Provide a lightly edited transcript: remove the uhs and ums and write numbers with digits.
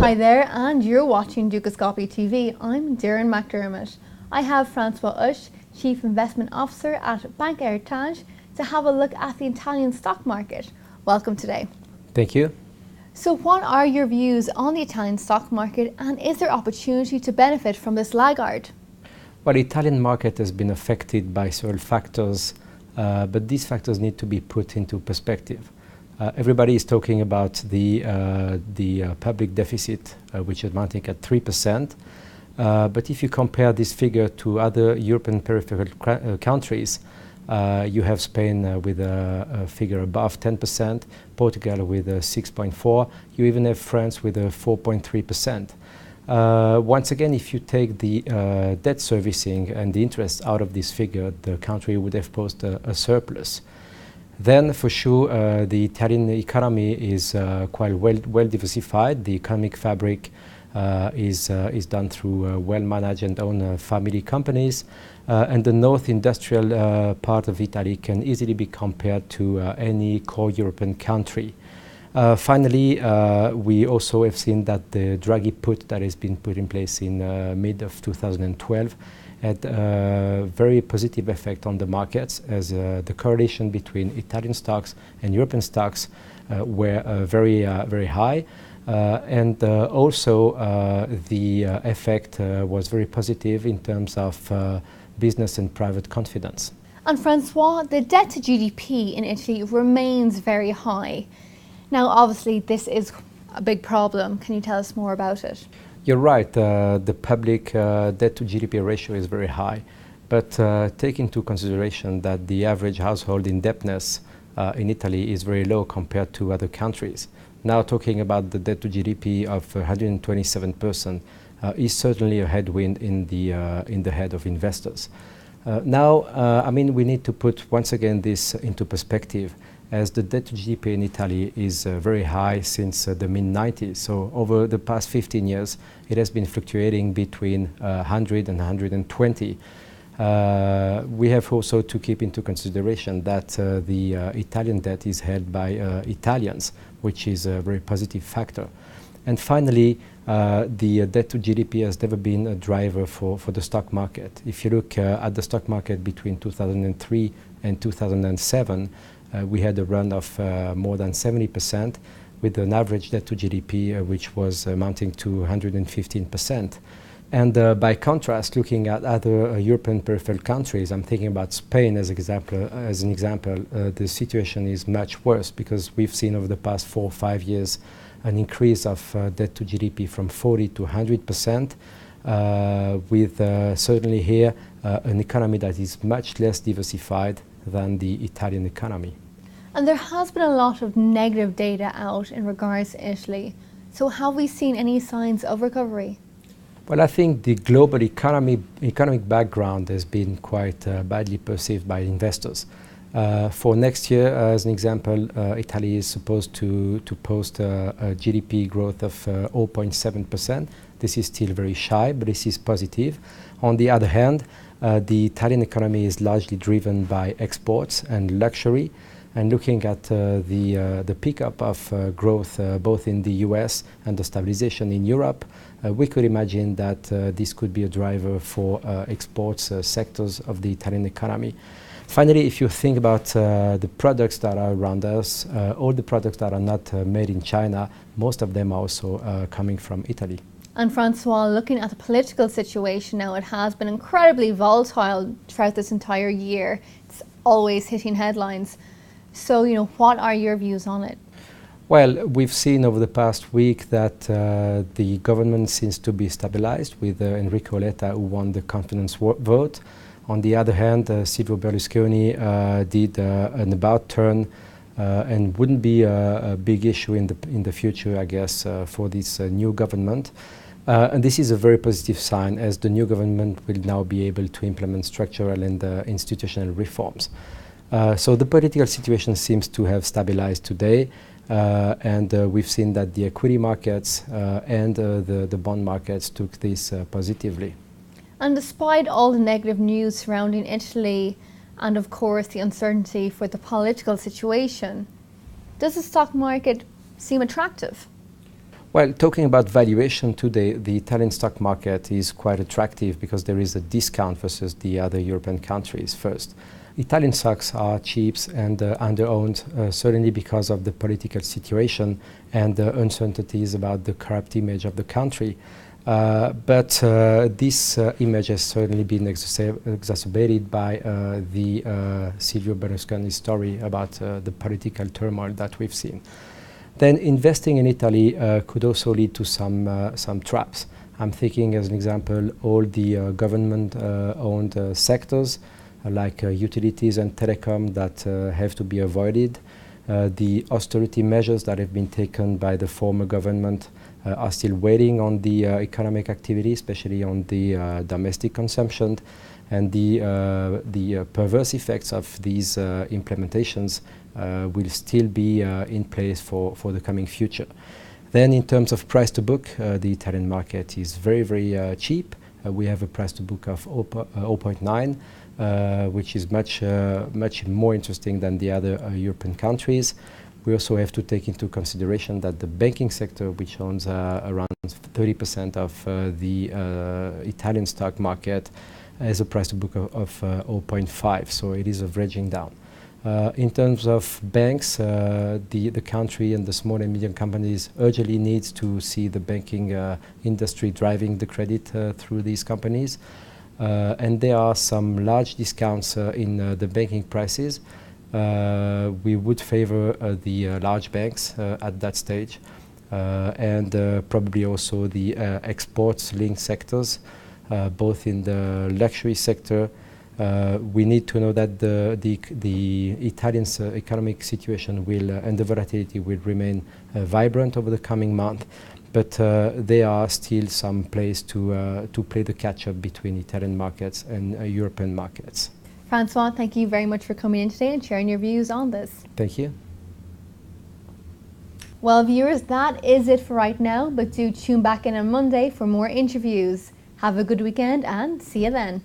Hi there, and you're watching Dukascopy TV. I'm Darren McDermott. I have François Oesch, Chief Investment Officer at Bank Heritage, to have a look at the Italian stock market. Welcome today. Thank you. So what are your views on the Italian stock market, and is there opportunity to benefit from this laggard? Well, the Italian market has been affected by several factors, but these factors need to be put into perspective. Everybody is talking about the public deficit, which is mounting at 3%. But if you compare this figure to other European peripheral countries, you have Spain with a figure above 10%, Portugal with 6.4%, you even have France with 4.3%. Once again, if you take the debt servicing and the interest out of this figure, the country would have posted a surplus. Then, for sure, the Italian economy is quite well diversified. The economic fabric is done through well-managed and owned family companies, and the north industrial part of Italy can easily be compared to any core European country. Finally, we also have seen that the Draghi put that has been put in place in mid of 2012 had a very positive effect on the markets, as the correlation between Italian stocks and European stocks were very high. And also the effect was very positive in terms of business and private confidence. And François, the debt to GDP in Italy remains very high. Now, obviously, this is a big problem. Can you tell us more about it? You're right. The public debt to GDP ratio is very high. But take into consideration that the average household indebtedness in Italy is very low compared to other countries. Now, talking about the debt to GDP of 127% is certainly a headwind in the head of investors. I mean, we need to put once again this into perspective, as the debt to GDP in Italy is very high since the mid-90s. So over the past 15 years, it has been fluctuating between 100 and 120. We have also to keep into consideration that the Italian debt is held by Italians, which is a very positive factor. And finally, the debt to GDP has never been a driver for the stock market. If you look at the stock market between 2003 and 2007, we had a run of more than 70%, with an average debt to GDP which was amounting to 115%. And by contrast, looking at other European peripheral countries, I'm thinking about Spain as an example, the situation is much worse, because we've seen over the past 4 or 5 years an increase of debt to GDP from 40 to 100%, with certainly here an economy that is much less diversified than the Italian economy. And there has been a lot of negative data out in regards to Italy. So have we seen any signs of recovery? Well, I think the global economic background has been quite badly perceived by investors. For next year, as an example, Italy is supposed to post a GDP growth of 0.7%. This is still very shy, but this is positive. On the other hand, the Italian economy is largely driven by exports and luxury. And looking at the pickup of growth both in the US and the stabilization in Europe, we could imagine that this could be a driver for exports sectors of the Italian economy. Finally, if you think about the products that are around us, all the products that are not made in China, most of them are also coming from Italy. And François, looking at the political situation now, it has been incredibly volatile throughout this entire year. It's always hitting headlines. So, what are your views on it? Well, we've seen over the past week that the government seems to be stabilized, with Enrico Letta, who won the confidence vote. On the other hand, Silvio Berlusconi did an about turn and wouldn't be a big issue in the future, I guess, for this new government. And this is a very positive sign, as the new government will now be able to implement structural and institutional reforms. So the political situation seems to have stabilized today, and we've seen that the equity markets and the bond markets took this positively. And despite all the negative news surrounding Italy and of course the uncertainty for the political situation, does the stock market seem attractive? Well, talking about valuation today, the Italian stock market is quite attractive because there is a discount versus the other European countries first. Italian stocks are cheap and under-owned, certainly because of the political situation and the uncertainties about the corrupt image of the country. But this image has certainly been exacerbated by the Silvio Berlusconi story about the political turmoil that we've seen. Then investing in Italy could also lead to some traps. I'm thinking, as an example, all the government-owned sectors like utilities and telecom that have to be avoided. The austerity measures that have been taken by the former government are still waiting on the economic activity, especially on the domestic consumption, and the perverse effects of these implementations will still be in place for the coming future. Then in terms of price to book, the Italian market is very, very cheap. We have a price to book of 0.9, which is much more interesting than the other European countries. We also have to take into consideration that the banking sector, which owns around 30% of the Italian stock market, has a price to book of 0.5, so it is averaging down. In terms of banks, the country and the small and medium companies urgently needs to see the banking industry driving the credit through these companies. And there are some large discounts in the banking prices. We would favor the large banks at that stage, and probably also the exports-linked sectors, both in the luxury sector. We need to know that the Italian economic situation will and the volatility will remain vibrant over the coming month, but there are still some place to play the catch-up between Italian markets and European markets. François, thank you very much for coming in today and sharing your views on this. Thank you. Well, viewers, that is it for right now, but do tune back in on Monday for more interviews. Have a good weekend and see you then.